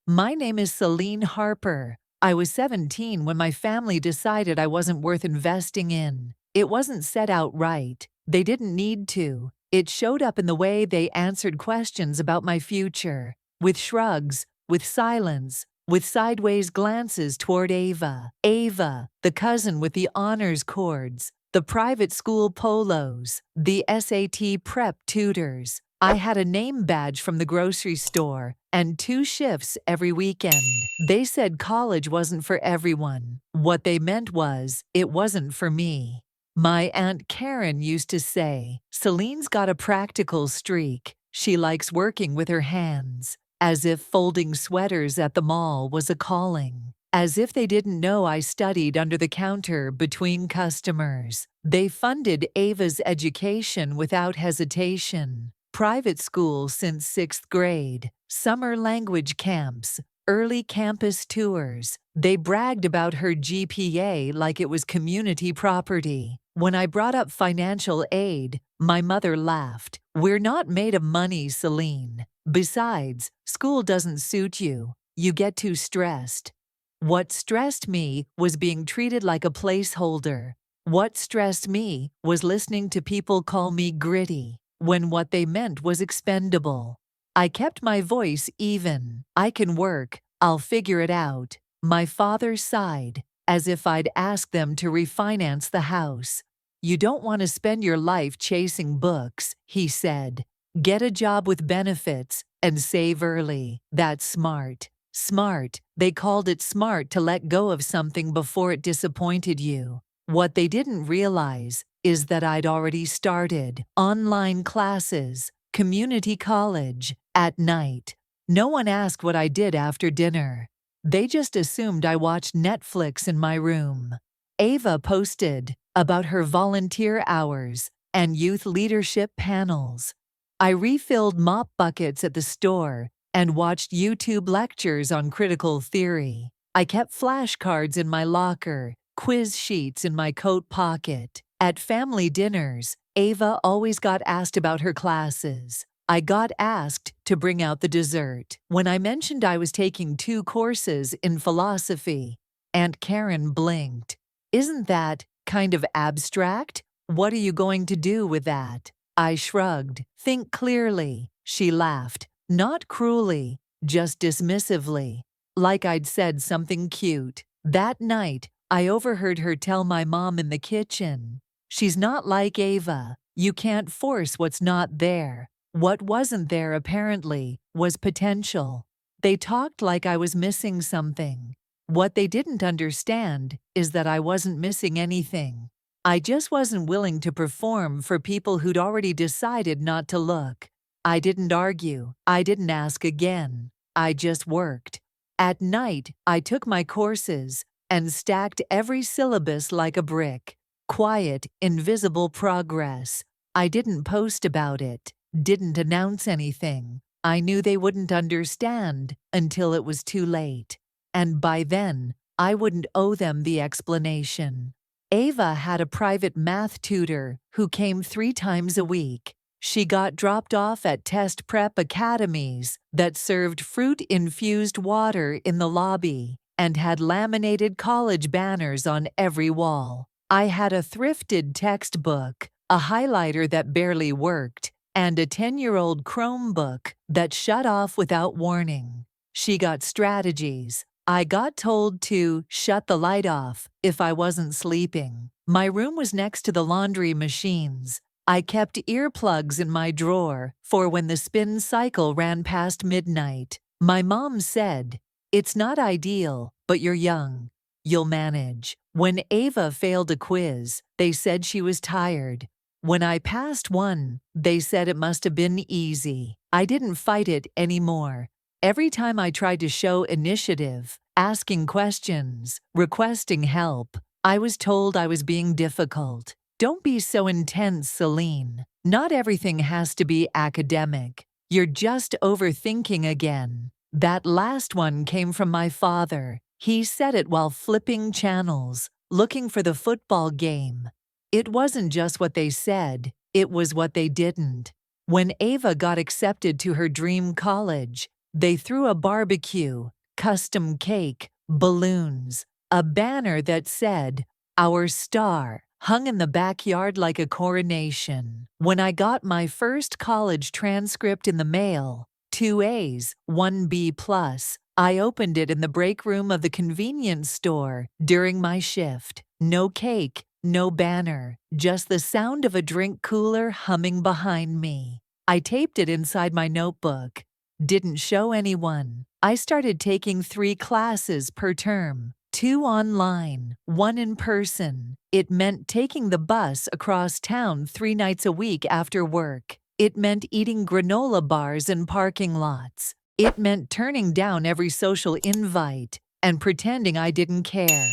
My name is Celine Harper. I was 17 when my family decided I wasn't worth investing in. It wasn't said outright. They didn't need to. It showed up in the way they answered questions about my future. With shrugs, with silence, with sideways glances toward Ava. Ava, the cousin with the honors cords, the private school polos, the SAT prep tutors. I had a name badge from the grocery store and 2 shifts every weekend. They said college wasn't for everyone. What they meant was, it wasn't for me. My Aunt Karen used to say, Celine's got a practical streak. She likes working with her hands. As if folding sweaters at the mall was a calling. As if they didn't know I studied under the counter between customers. They funded Ava's education without hesitation. Private school since 6th grade, summer language camps, early campus tours. They bragged about her GPA like it was community property. When I brought up financial aid, my mother laughed. We're not made of money, Celine. Besides, school doesn't suit you. You get too stressed. What stressed me was being treated like a placeholder. What stressed me was listening to people call me gritty, when what they meant was expendable. I kept my voice even. I can work. I'll figure it out. My father sighed, as if I'd ask them to refinance the house. You don't want to spend your life chasing books, he said. Get a job with benefits and save early. That's smart. Smart. They called it smart to let go of something before it disappointed you. What they didn't realize is that I'd already started online classes, community college, at night. No one asked what I did after dinner. They just assumed I watched Netflix in my room. Ava posted about her volunteer hours and youth leadership panels. I refilled mop buckets at the store and watched YouTube lectures on critical theory. I kept flashcards in my locker, quiz sheets in my coat pocket. At family dinners, Ava always got asked about her classes. I got asked to bring out the dessert. When I mentioned I was taking 2 courses in philosophy, Aunt Karen blinked. Isn't that kind of abstract? What are you going to do with that? I shrugged. Think clearly, she laughed. Not cruelly, just dismissively. Like I'd said something cute. That night, I overheard her tell my mom in the kitchen. She's not like Ava. You can't force what's not there. What wasn't there, apparently, was potential. They talked like I was missing something. What they didn't understand is that I wasn't missing anything. I just wasn't willing to perform for people who'd already decided not to look. I didn't argue. I didn't ask again. I just worked. At night, I took my courses and stacked every syllabus like a brick. Quiet, invisible progress. I didn't post about it, didn't announce anything. I knew they wouldn't understand until it was too late. And by then, I wouldn't owe them the explanation. Ava had a private math tutor who came 3 times a week. She got dropped off at test prep academies that served fruit-infused water in the lobby and had laminated college banners on every wall. I had a thrifted textbook, a highlighter that barely worked, and a 10-year-old Chromebook that shut off without warning. She got strategies. I got told to shut the light off if I wasn't sleeping. My room was next to the laundry machines. I kept earplugs in my drawer for when the spin cycle ran past midnight. My mom said, "It's not ideal, but you're young. You'll manage." When Ava failed a quiz, they said she was tired. When I passed one, they said it must have been easy. I didn't fight it anymore. Every time I tried to show initiative, asking questions, requesting help, I was told I was being difficult. Don't be so intense, Celine. Not everything has to be academic. You're just overthinking again. That last one came from my father. He said it while flipping channels, looking for the football game. It wasn't just what they said, it was what they didn't. When Ava got accepted to her dream college, they threw a barbecue, custom cake, balloons, a banner that said, "Our Star," hung in the backyard like a coronation. When I got my first college transcript in the mail, 2 A's, 1 B plus, I opened it in the break room of the convenience store during my shift. No cake, no banner, just the sound of a drink cooler humming behind me. I taped it inside my notebook. Didn't show anyone. I started taking 3 classes per term, 2 online, 1 in person. It meant taking the bus across town 3 nights a week after work. It meant eating granola bars in parking lots. It meant turning down every social invite and pretending I didn't care.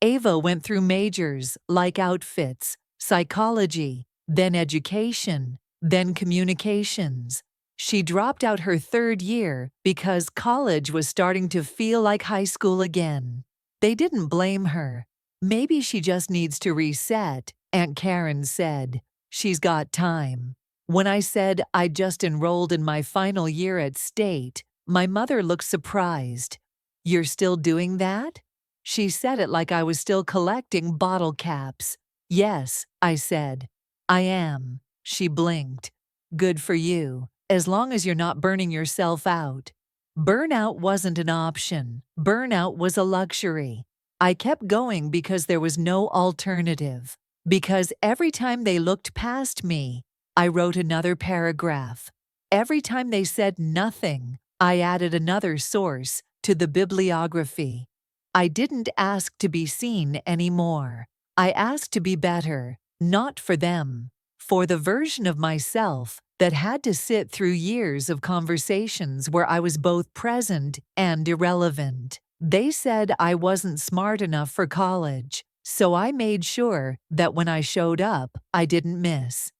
Ava went through majors like outfits, psychology, then education, then communications. She dropped out her 3rd year because college was starting to feel like high school again. They didn't blame her. Maybe she just needs to reset, Aunt Karen said. She's got time. When I said I just enrolled in my final year at State, my mother looked surprised. "You're still doing that?" She said it like I was still collecting bottle caps. "Yes," I said. "I am." She blinked. "Good for you, as long as you're not burning yourself out." Burnout wasn't an option. Burnout was a luxury. I kept going because there was no alternative. Because every time they looked past me, I wrote another paragraph. Every time they said nothing, I added another source to the bibliography. I didn't ask to be seen anymore. I asked to be better, not for them, for the version of myself that had to sit through years of conversations where I was both present and irrelevant. They said I wasn't smart enough for college, so I made sure that when I showed up, I didn't miss.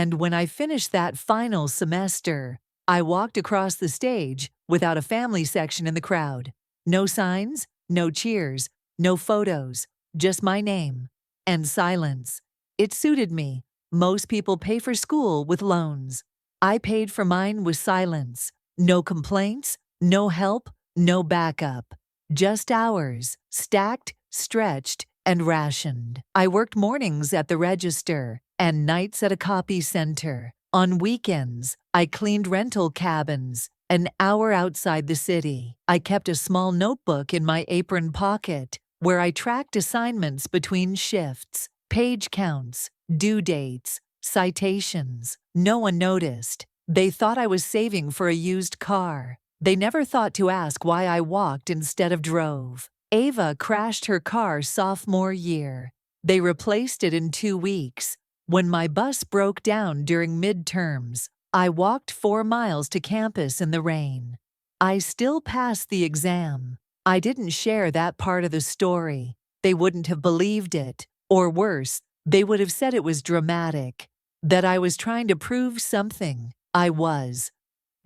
And when I finished that final semester, I walked across the stage without a family section in the crowd. No signs, no cheers, no photos, just my name. And silence. It suited me. Most people pay for school with loans. I paid for mine with silence. No complaints, no help, no backup. Just hours, stacked, stretched, and rationed. I worked mornings at the register and nights at a copy center. On weekends, I cleaned rental cabins, an hour outside the city. I kept a small notebook in my apron pocket where I tracked assignments between shifts, page counts, due dates, citations. No one noticed. They thought I was saving for a used car. They never thought to ask why I walked instead of drove. Ava crashed her car sophomore year. They replaced it in 2 weeks. When my bus broke down during midterms, I walked 4 miles to campus in the rain. I still passed the exam. I didn't share that part of the story. They wouldn't have believed it. Or worse, they would have said it was dramatic. That I was trying to prove something. I was.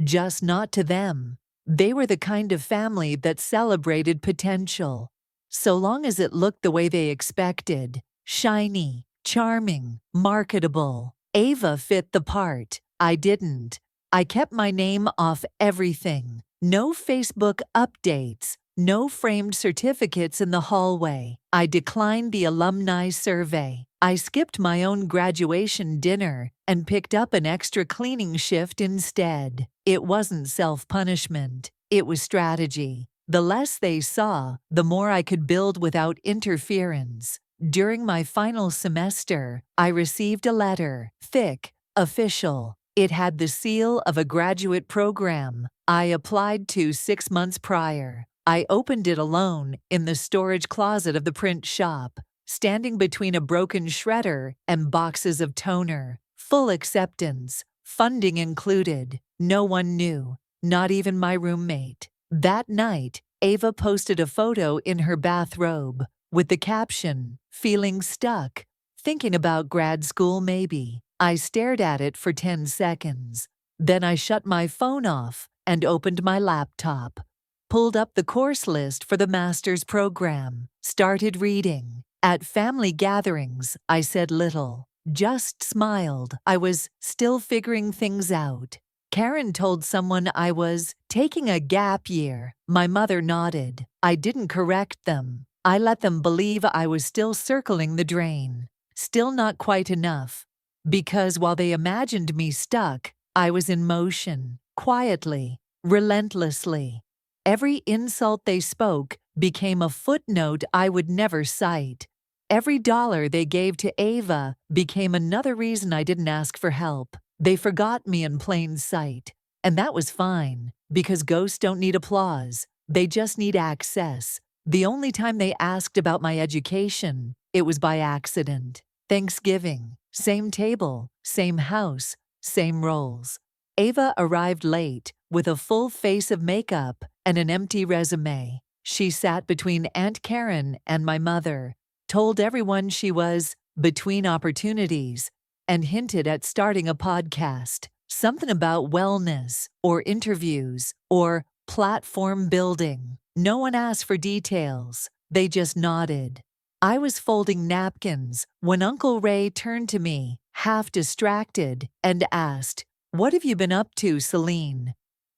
Just not to them. They were the kind of family that celebrated potential. So long as it looked the way they expected. Shiny, charming, marketable. Ava fit the part. I didn't. I kept my name off everything. No Facebook updates. No framed certificates in the hallway. I declined the alumni survey. I skipped my own graduation dinner and picked up an extra cleaning shift instead. It wasn't self-punishment. It was strategy. The less they saw, the more I could build without interference. During my final semester, I received a letter, thick, official. It had the seal of a graduate program I applied to 6 months prior. I opened it alone in the storage closet of the print shop, standing between a broken shredder and boxes of toner. Full acceptance, funding included. No one knew, not even my roommate. That night, Ava posted a photo in her bathrobe with the caption, "Feeling stuck, thinking about grad school maybe." I stared at it for 10 seconds. Then I shut my phone off and opened my laptop. Pulled up the course list for the master's program. Started reading. At family gatherings, I said little. Just smiled. I was still figuring things out. Karen told someone I was taking a gap year. My mother nodded. I didn't correct them. I let them believe I was still circling the drain. Still not quite enough. Because while they imagined me stuck, I was in motion, quietly, relentlessly. Every insult they spoke became a footnote I would never cite. Every dollar they gave to Ava became another reason I didn't ask for help. They forgot me in plain sight. And that was fine, because ghosts don't need applause. They just need access. The only time they asked about my education, it was by accident. Thanksgiving, same table, same house, same roles. Ava arrived late, with a full face of makeup and an empty resume. She sat between Aunt Karen and my mother, told everyone she was between opportunities, and hinted at starting a podcast. Something about wellness, or interviews, or platform building. No one asked for details. They just nodded. I was folding napkins when Uncle Ray turned to me, half distracted, and asked, "What have you been up to, Celine?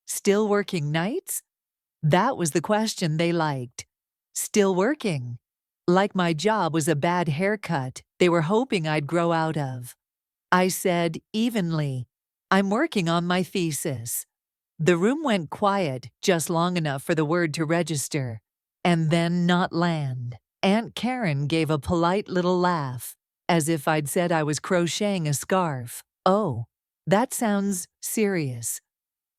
Still working nights?" That was the question they liked. Still working. Like my job was a bad haircut they were hoping I'd grow out of. I said evenly, "I'm working on my thesis." The room went quiet just long enough for the word to register, and then not land. Aunt Karen gave a polite little laugh, as if I'd said I was crocheting a scarf. "Oh, that sounds serious.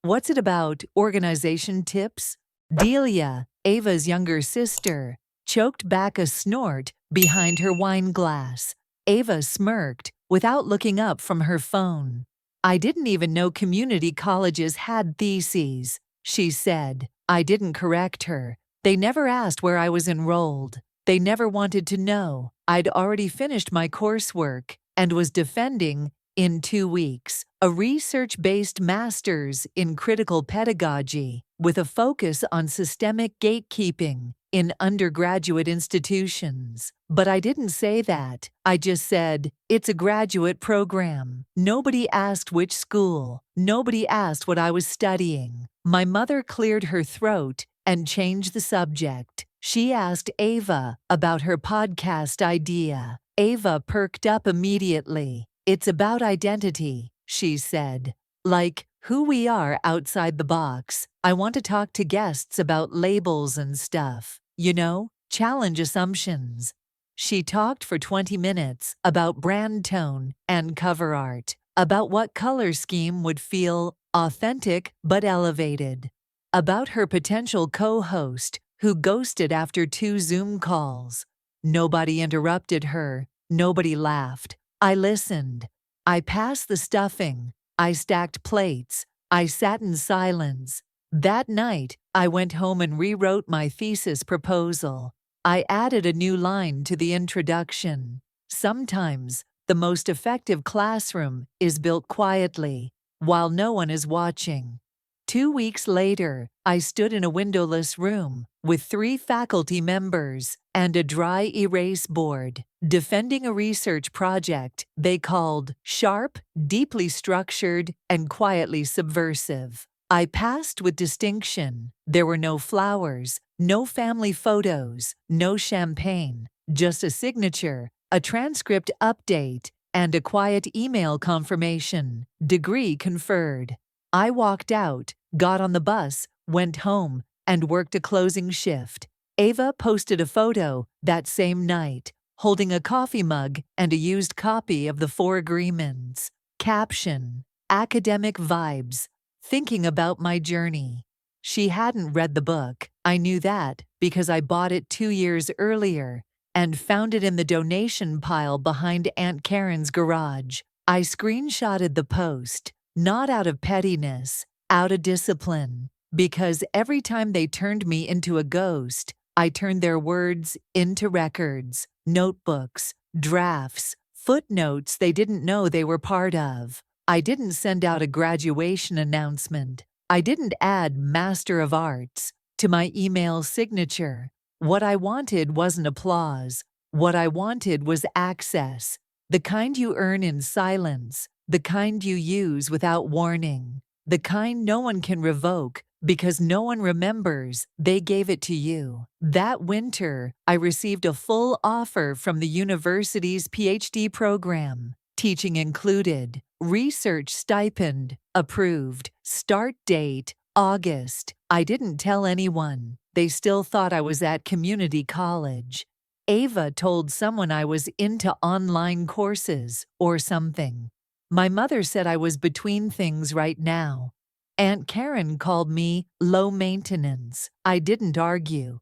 What's it about, organization tips?" Delia, Ava's younger sister, choked back a snort behind her wine glass. Ava smirked, without looking up from her phone. "I didn't even know community colleges had theses," she said. I didn't correct her. They never asked where I was enrolled. They never wanted to know. I'd already finished my coursework and was defending, in 2 weeks, a research-based master's in critical pedagogy with a focus on systemic gatekeeping in undergraduate institutions. But I didn't say that. I just said, it's a graduate program. Nobody asked which school. Nobody asked what I was studying. My mother cleared her throat and changed the subject. She asked Ava about her podcast idea. Ava perked up immediately. "It's about identity," she said. "Like, who we are outside the box. I want to talk to guests about labels and stuff. You know, challenge assumptions." She talked for 20 minutes about brand tone and cover art, about what color scheme would feel authentic but elevated, about her potential co-host who ghosted after 2 Zoom calls. Nobody interrupted her. Nobody laughed. I listened. I passed the stuffing. I stacked plates. I sat in silence. That night, I went home and rewrote my thesis proposal. I added a new line to the introduction. Sometimes, the most effective classroom is built quietly, while no one is watching. 2 weeks later, I stood in a windowless room with 3 faculty members and a dry erase board, defending a research project they called sharp, deeply structured, and quietly subversive. I passed with distinction. There were no flowers, no family photos, no champagne, just a signature, a transcript update, and a quiet email confirmation, degree conferred. I walked out, got on the bus, went home, and worked a closing shift. Ava posted a photo that same night, holding a coffee mug and a used copy of the 4 Agreements. Caption: academic vibes, thinking about my journey. She hadn't read the book. I knew that because I bought it 2 years earlier and found it in the donation pile behind Aunt Karen's garage. I screenshotted the post, not out of pettiness, out of discipline, because every time they turned me into a ghost, I turned their words into records, notebooks, drafts, footnotes they didn't know they were part of. I didn't send out a graduation announcement. I didn't add Master of Arts to my email signature. What I wanted wasn't applause. What I wanted was access, the kind you earn in silence, the kind you use without warning. the kind no one can revoke because no one remembers they gave it to you. That winter, I received a full offer from the university's PhD program. Teaching included, research stipend, approved, start date, August. I didn't tell anyone. They still thought I was at community college. Ava told someone I was into online courses or something. My mother said I was between things right now. Aunt Karen called me low maintenance. I didn't argue.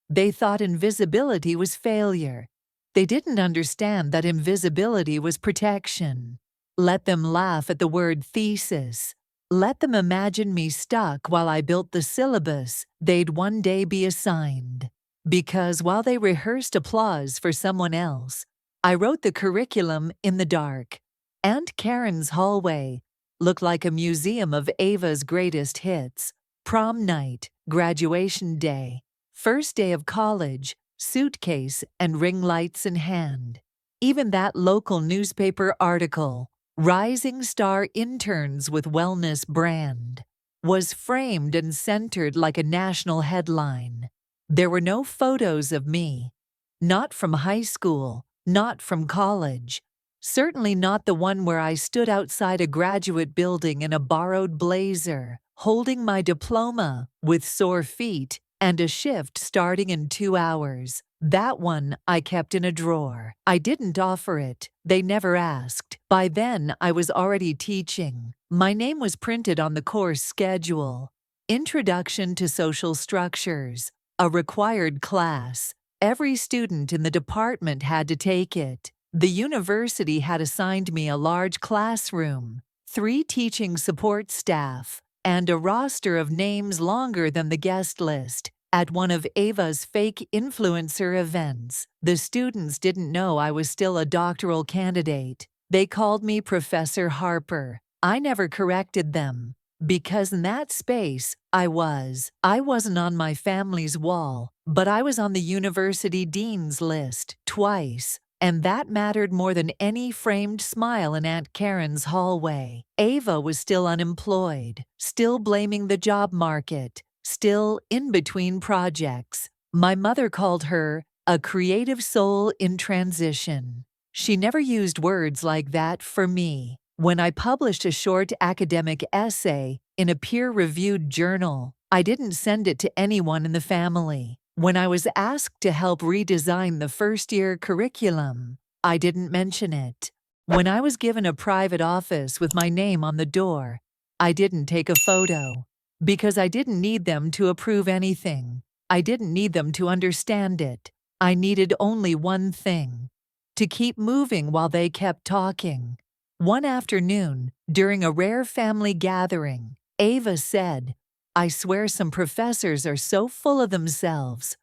They thought invisibility was failure. They didn't understand that invisibility was protection. Let them laugh at the word thesis. Let them imagine me stuck while I built the syllabus they'd one day be assigned. Because while they rehearsed applause for someone else, I wrote the curriculum in the dark. Aunt Karen's hallway looked like a museum of Ava's greatest hits. Prom night, graduation day, first day of college, suitcase and ring lights in hand. Even that local newspaper article, Rising Star Interns with Wellness Brand, was framed and centered like a national headline. There were no photos of me. Not from high school, not from college. Certainly not the one where I stood outside a graduate building in a borrowed blazer, holding my diploma with sore feet and a shift starting in 2 hours. That one I kept in a drawer. I didn't offer it. They never asked. By then, I was already teaching. My name was printed on the course schedule. Introduction to Social Structures, a required class. Every student in the department had to take it. The university had assigned me a large classroom, 3 teaching support staff, and a roster of names longer than the guest list. At one of Ava's fake influencer events, the students didn't know I was still a doctoral candidate. They called me Professor Harper. I never corrected them, because in that space, I wasn't on my family's wall, but I was on the university dean's list twice. And that mattered more than any framed smile in Aunt Karen's hallway. Ava was still unemployed, still blaming the job market, still in between projects. My mother called her a creative soul in transition. She never used words like that for me. When I published a short academic essay in a peer-reviewed journal, I didn't send it to anyone in the family. When I was asked to help redesign the first-year curriculum, I didn't mention it. When I was given a private office with my name on the door, I didn't take a photo. Because I didn't need them to approve anything. I didn't need them to understand it. I needed only one thing: to keep moving while they kept talking. One afternoon, during a rare family gathering, Ava said, "I swear some professors are so full of themselves."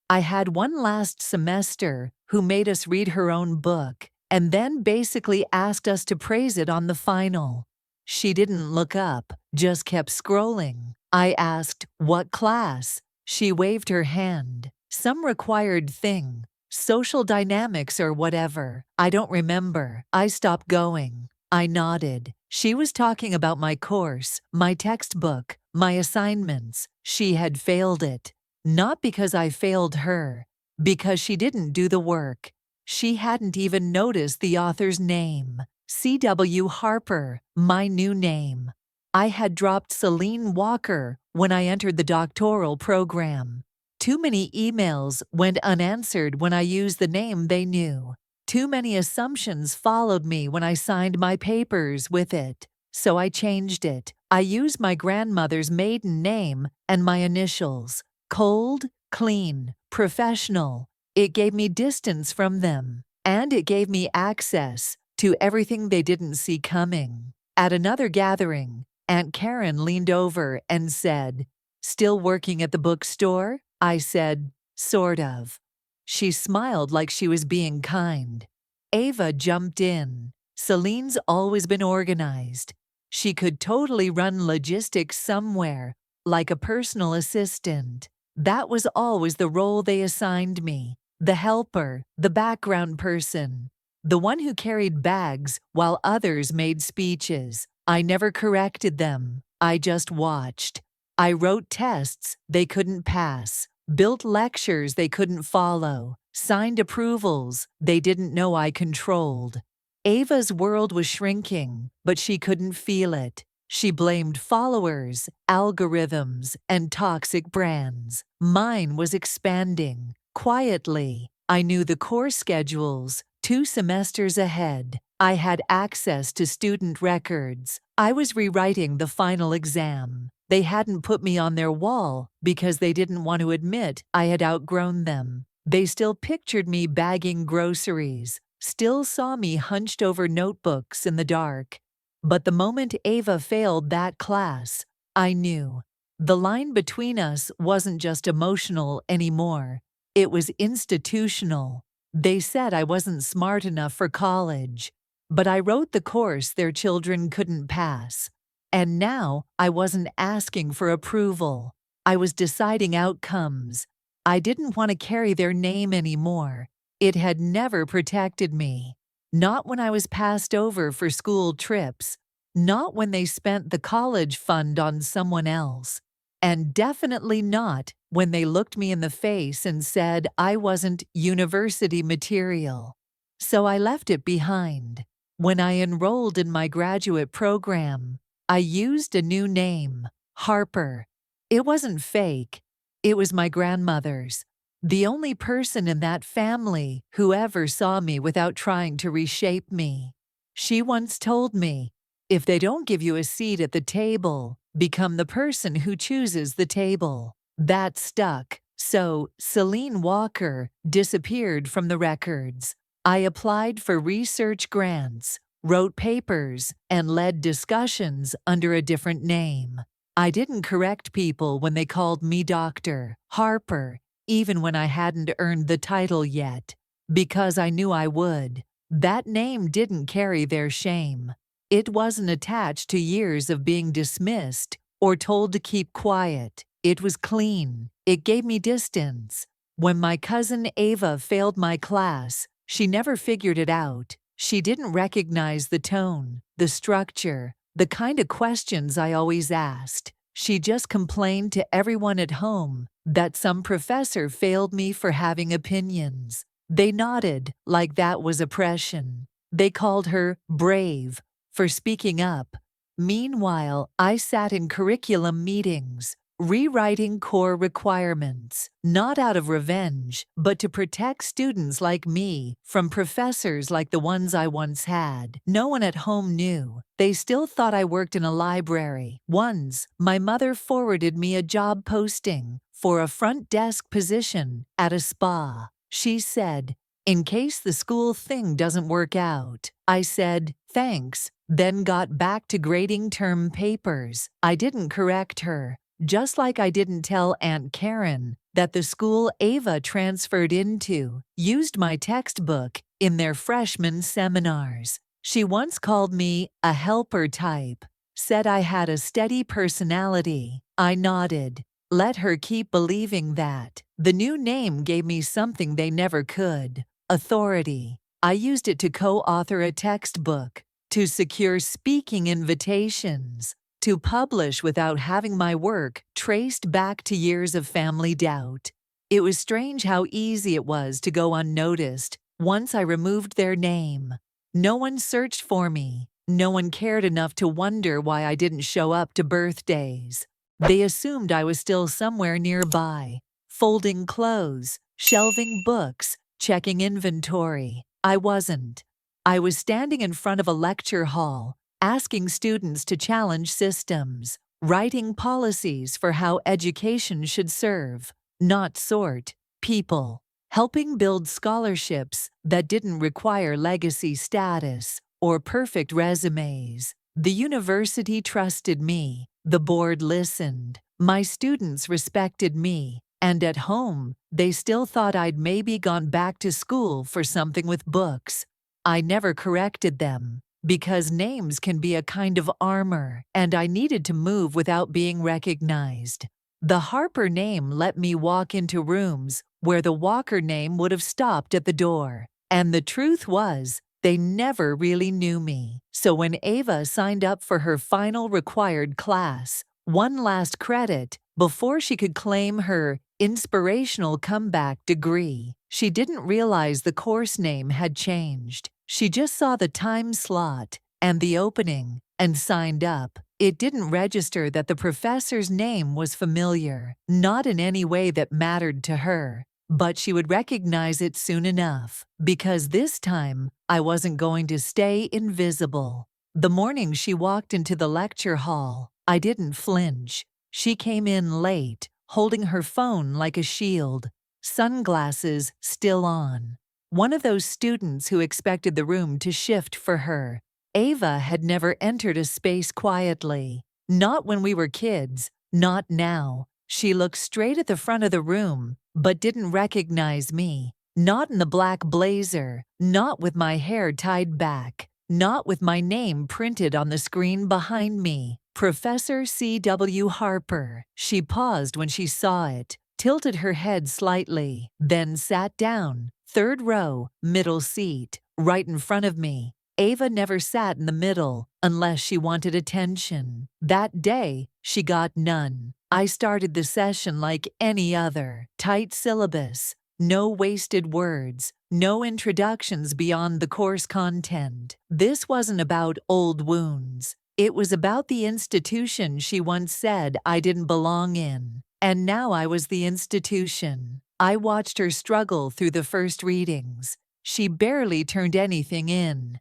I had one last semester who made us read her own book and then basically asked us to praise it on the final. She didn't look up, just kept scrolling. I asked, "What class?" She waved her hand. Some required thing. Social dynamics or whatever. I don't remember. I stopped going. I nodded. She was talking about my course, my textbook, my assignments. She had failed it. Not because I failed her. Because she didn't do the work. She hadn't even noticed the author's name. C.W. Harper, my new name. I had dropped Celine Walker when I entered the doctoral program. Too many emails went unanswered when I used the name they knew. Too many assumptions followed me when I signed my papers with it. So I changed it. I used my grandmother's maiden name and my initials. Cold, clean, professional. It gave me distance from them. And it gave me access to everything they didn't see coming. At another gathering, Aunt Karen leaned over and said, "Still working at the bookstore?" I said, "Sort of." She smiled like she was being kind. Ava jumped in. Celine's always been organized. She could totally run logistics somewhere, like a personal assistant. That was always the role they assigned me. The helper, the background person, the one who carried bags while others made speeches. I never corrected them. I just watched. I wrote tests they couldn't pass, built lectures they couldn't follow, signed approvals they didn't know I controlled. Ava's world was shrinking, but she couldn't feel it. She blamed followers, algorithms, and toxic brands. Mine was expanding. Quietly, I knew the course schedules, 2 semesters ahead. I had access to student records. I was rewriting the final exam. They hadn't put me on their wall because they didn't want to admit I had outgrown them. They still pictured me bagging groceries, still saw me hunched over notebooks in the dark. But the moment Ava failed that class, I knew. The line between us wasn't just emotional anymore. It was institutional. They said I wasn't smart enough for college, but I wrote the course their children couldn't pass. And now I wasn't asking for approval. I was deciding outcomes. I didn't want to carry their name anymore. It had never protected me. Not when I was passed over for school trips. Not when they spent the college fund on someone else. And definitely not when they looked me in the face and said I wasn't university material. So I left it behind. When I enrolled in my graduate program, I used a new name, Harper. It wasn't fake. It was my grandmother's. The only person in that family who ever saw me without trying to reshape me. She once told me, if they don't give you a seat at the table, become the person who chooses the table. That stuck. So, Celine Walker disappeared from the records. I applied for research grants, wrote papers, and led discussions under a different name. I didn't correct people when they called me Dr. Harper, even when I hadn't earned the title yet, because I knew I would. That name didn't carry their shame. It wasn't attached to years of being dismissed or told to keep quiet. It was clean. It gave me distance. When my cousin Ava failed my class, she never figured it out. She didn't recognize the tone, the structure, the kind of questions I always asked. She just complained to everyone at home that some professor failed me for having opinions. They nodded like that was oppression. They called her brave for speaking up. Meanwhile, I sat in curriculum meetings, rewriting core requirements, not out of revenge, but to protect students like me from professors like the ones I once had. No one at home knew. They still thought I worked in a library. Once, my mother forwarded me a job posting for a front desk position at a spa. She said, in case the school thing doesn't work out. I said, thanks, then got back to grading term papers. I didn't correct her. Just like I didn't tell Aunt Karen that the school Ava transferred into used my textbook in their freshman seminars. She once called me a helper type, said I had a steady personality. I nodded. Let her keep believing that. The new name gave me something they never could: authority. I used it to co-author a textbook, to secure speaking invitations, to publish without having my work traced back to years of family doubt. It was strange how easy it was to go unnoticed once I removed their name. No one searched for me. No one cared enough to wonder why I didn't show up to birthdays. They assumed I was still somewhere nearby, folding clothes, shelving books, checking inventory. I wasn't. I was standing in front of a lecture hall, asking students to challenge systems, writing policies for how education should serve, not sort, people, helping build scholarships that didn't require legacy status or perfect resumes. The university trusted me. The board listened. My students respected me. And at home, they still thought I'd maybe gone back to school for something with books. I never corrected them, because names can be a kind of armor, and I needed to move without being recognized. The Harper name let me walk into rooms where the Walker name would have stopped at the door. And the truth was, They never really knew me. So when Ava signed up for her final required class, one last credit, before she could claim her inspirational comeback degree, she didn't realize the course name had changed. She just saw the time slot and the opening and signed up. It didn't register that the professor's name was familiar, not in any way that mattered to her. But she would recognize it soon enough, because this time I wasn't going to stay invisible. The morning she walked into the lecture hall, I didn't flinch. She came in late, holding her phone like a shield, sunglasses still on. One of those students who expected the room to shift for her. Ava had never entered a space quietly. Not when we were kids, not now. She looked straight at the front of the room, but didn't recognize me. Not in the black blazer, not with my hair tied back, not with my name printed on the screen behind me. Professor C.W. Harper. She paused when she saw it, tilted her head slightly, then sat down. Third row, middle seat, right in front of me. Ava never sat in the middle unless she wanted attention. That day, she got none. I started the session like any other. Tight syllabus, no wasted words, no introductions beyond the course content. This wasn't about old wounds. It was about the institution she once said I didn't belong in. And now I was the institution. I watched her struggle through the first readings. She barely turned anything in.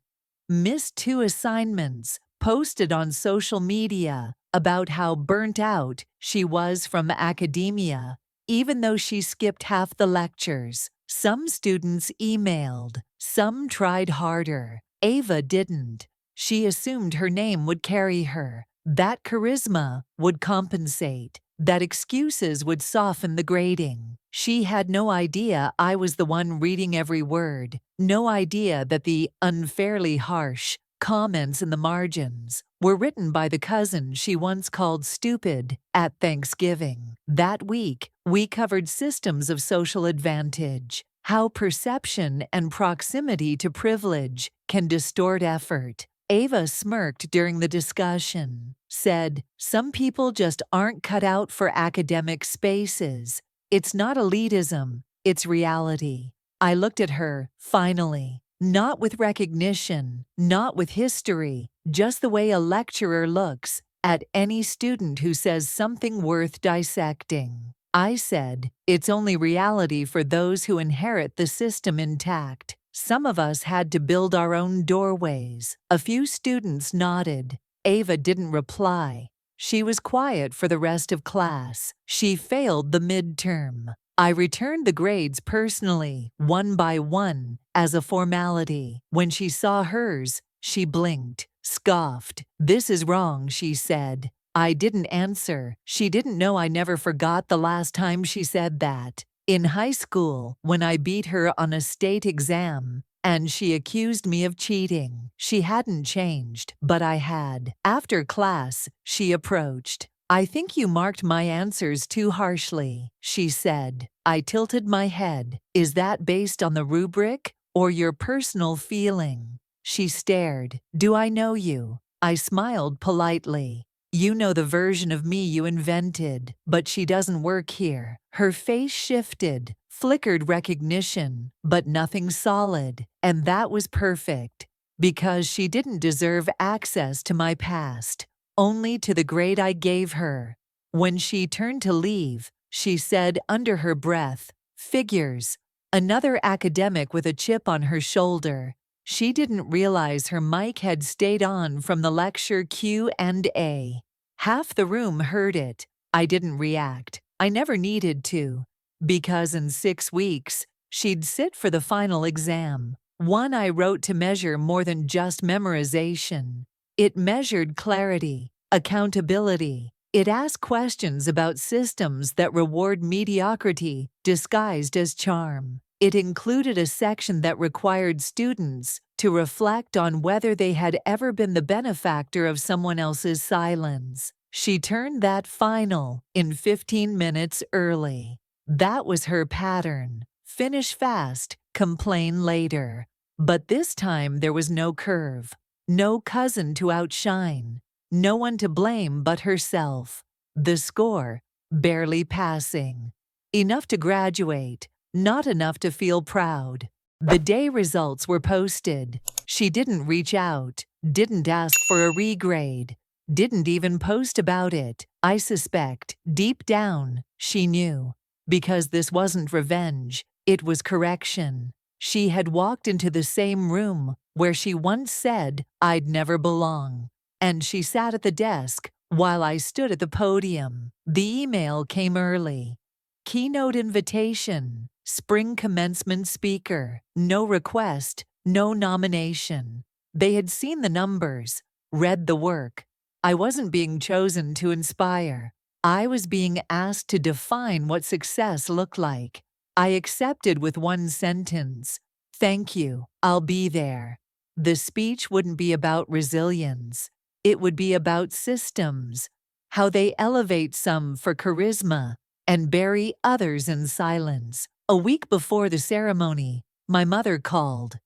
Missed 2 assignments, posted on social media about how burnt out she was from academia, even though she skipped half the lectures. Some students emailed, some tried harder. Ava didn't. She assumed her name would carry her, that charisma would compensate, that excuses would soften the grading. She had no idea I was the one reading every word, no idea that the unfairly harsh comments in the margins were written by the cousin she once called stupid at Thanksgiving. That week, we covered systems of social advantage, how perception and proximity to privilege can distort effort. Ava smirked during the discussion, said, "Some people just aren't cut out for academic spaces. It's not elitism, it's reality." I looked at her, finally, not with recognition, not with history, just the way a lecturer looks at any student who says something worth dissecting. I said, "It's only reality for those who inherit the system intact. Some of us had to build our own doorways." A few students nodded. Ava didn't reply. She was quiet for the rest of class. She failed the midterm. I returned the grades personally, one by one, as a formality. When she saw hers, she blinked, scoffed. "This is wrong," she said. I didn't answer. She didn't know I never forgot the last time she said that. In high school, when I beat her on a state exam, and she accused me of cheating. She hadn't changed, but I had. After class, she approached. "I think you marked my answers too harshly," she said. I tilted my head. "Is that based on the rubric or your personal feeling?" She stared. "Do I know you?" I smiled politely. "You know the version of me you invented, but she doesn't work here." Her face shifted, flickered recognition, but nothing solid. And that was perfect, because she didn't deserve access to my past, only to the grade I gave her. When she turned to leave, she said under her breath, "Figures." Another academic with a chip on her shoulder. She didn't realize her mic had stayed on from the lecture Q&A. Half the room heard it. I didn't react. I never needed to. Because in 6 weeks, she'd sit for the final exam. One I wrote to measure more than just memorization. It measured clarity, accountability. It asked questions about systems that reward mediocrity disguised as charm. It included a section that required students to reflect on whether they had ever been the benefactor of someone else's silence. She turned that final in 15 minutes early. That was her pattern. Finish fast, complain later. But this time there was no curve, no cousin to outshine, no one to blame but herself. The score, barely passing. Enough to graduate, not enough to feel proud. The day results were posted. She didn't reach out, didn't ask for a regrade, didn't even post about it. I suspect, deep down, she knew. Because this wasn't revenge, it was correction. She had walked into the same room where she once said I'd never belong. And she sat at the desk while I stood at the podium. The email came early. Keynote invitation, spring commencement speaker, no request, no nomination. They had seen the numbers, read the work. I wasn't being chosen to inspire. I was being asked to define what success looked like. I accepted with one sentence, "Thank you, I'll be there." The speech wouldn't be about resilience. It would be about systems, how they elevate some for charisma and bury others in silence. A week before the ceremony, my mother called.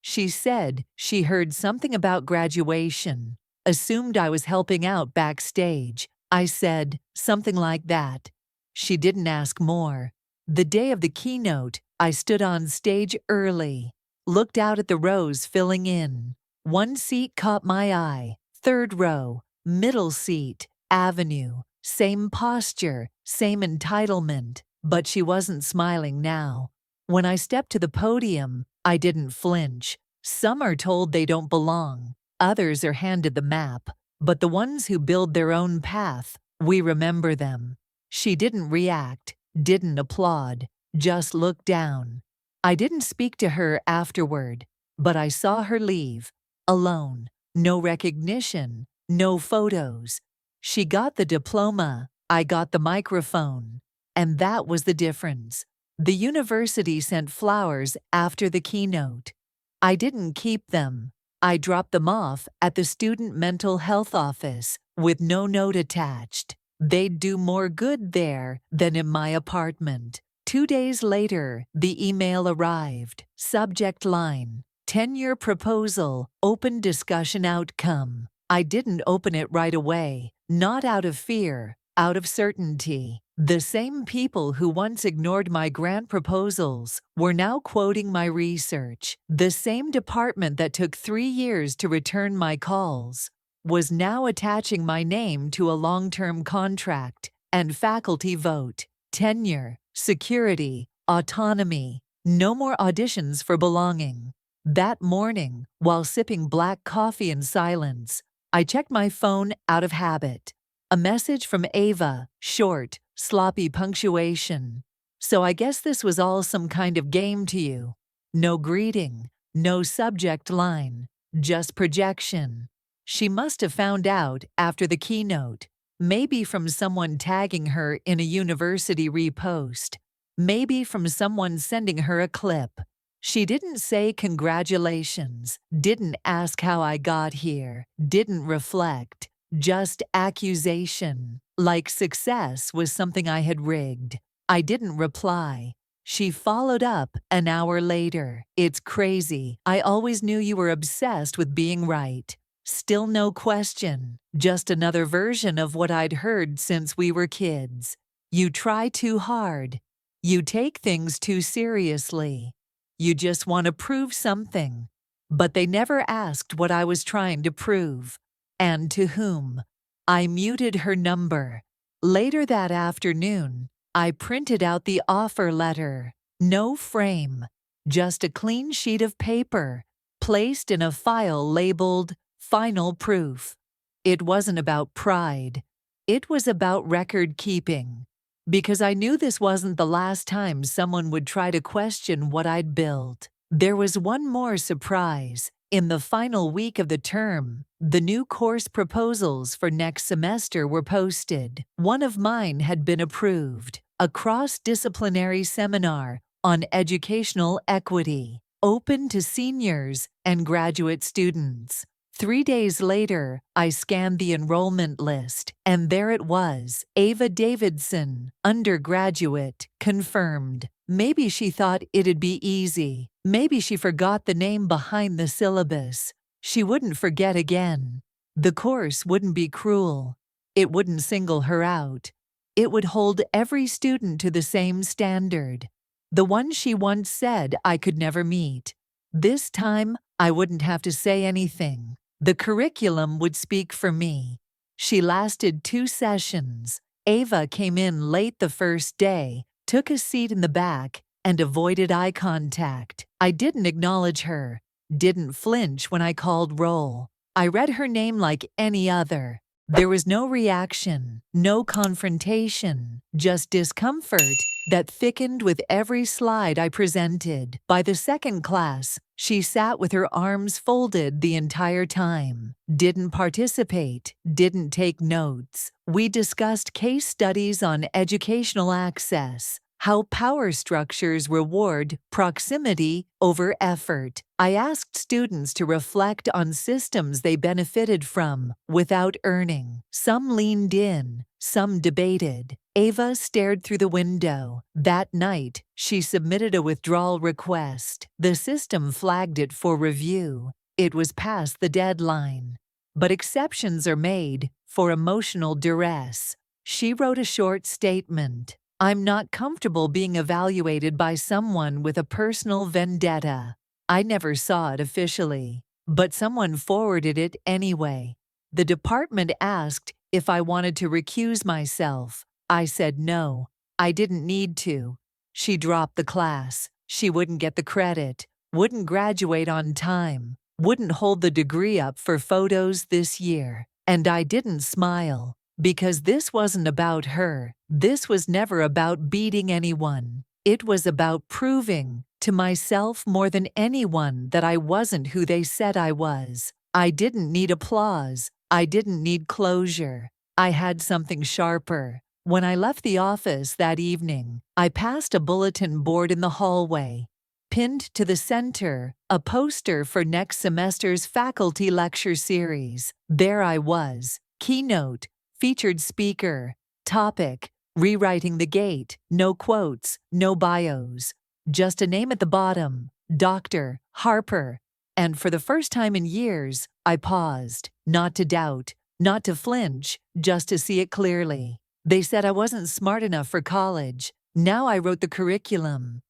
She said she heard something about graduation, assumed I was helping out backstage. I said something like that. She didn't ask more. The day of the keynote, I stood on stage early, looked out at the rows filling in. One seat caught my eye, third row, middle seat, avenue, same posture, same entitlement, but she wasn't smiling now. When I stepped to the podium, I didn't flinch. Some are told they don't belong, others are handed the map, but the ones who build their own path, we remember them. She didn't react, didn't applaud, just looked down. I didn't speak to her afterward, but I saw her leave, alone, no recognition, no photos. She got the diploma, I got the microphone, and that was the difference. The university sent flowers after the keynote. I didn't keep them. I dropped them off at the student mental health office with no note attached. They'd do more good there than in my apartment. 2 days later, the email arrived. Subject line, tenure proposal, open discussion outcome. I didn't open it right away, not out of fear, out of certainty. The same people who once ignored my grant proposals were now quoting my research. The same department that took 3 years to return my calls was now attaching my name to a long-term contract and faculty vote. Tenure, security, autonomy. No more auditions for belonging. That morning, while sipping black coffee in silence, I checked my phone out of habit. A message from Ava, short, sloppy punctuation. So I guess this was all some kind of game to you. No greeting, no subject line, just projection. She must have found out after the keynote, maybe from someone tagging her in a university repost, maybe from someone sending her a clip. She didn't say congratulations, didn't ask how I got here, didn't reflect, just accusation, like success was something I had rigged. I didn't reply. She followed up an hour later. It's crazy. I always knew you were obsessed with being right. Still no question, just another version of what I'd heard since we were kids. You try too hard. You take things too seriously. You just want to prove something. But they never asked what I was trying to prove, and to whom. I muted her number. Later that afternoon, I printed out the offer letter. No frame, just a clean sheet of paper, placed in a file labeled Final Proof. It wasn't about pride. It was about record keeping. Because I knew this wasn't the last time someone would try to question what I'd built. There was one more surprise. In the final week of the term, the new course proposals for next semester were posted. One of mine had been approved, a cross-disciplinary seminar on educational equity, open to seniors and graduate students. 3 days later, I scanned the enrollment list, and there it was, Ava Davidson, undergraduate, confirmed. Maybe she thought it'd be easy. Maybe she forgot the name behind the syllabus. She wouldn't forget again. The course wouldn't be cruel. It wouldn't single her out. It would hold every student to the same standard, the one she once said I could never meet. This time, I wouldn't have to say anything. The curriculum would speak for me. She lasted 2 sessions. Ava came in late the first day, took a seat in the back, and avoided eye contact. I didn't acknowledge her, didn't flinch when I called roll. I read her name like any other. There was no reaction, no confrontation, just discomfort that thickened with every slide I presented. By the second class, she sat with her arms folded the entire time, didn't participate, didn't take notes. We discussed case studies on educational access, how power structures reward proximity over effort. I asked students to reflect on systems they benefited from without earning. Some leaned in, some debated. Ava stared through the window. That night, she submitted a withdrawal request. The system flagged it for review. It was past the deadline. But exceptions are made for emotional duress. She wrote a short statement. I'm not comfortable being evaluated by someone with a personal vendetta. I never saw it officially, but someone forwarded it anyway. The department asked if I wanted to recuse myself. I said no. I didn't need to. She dropped the class. She wouldn't get the credit, wouldn't graduate on time, wouldn't hold the degree up for photos this year. And I didn't smile. Because this wasn't about her. This was never about beating anyone. It was about proving to myself more than anyone that I wasn't who they said I was. I didn't need applause. I didn't need closure. I had something sharper. When I left the office that evening, I passed a bulletin board in the hallway. Pinned to the center, a poster for next semester's faculty lecture series. There I was. Keynote. Featured speaker. Topic: Rewriting the Gate. No quotes, no bios. Just a name at the bottom. Dr. Harper. And for the first time in years, I paused. Not to doubt, not to flinch, just to see it clearly. They said I wasn't smart enough for college. Now I wrote the curriculum.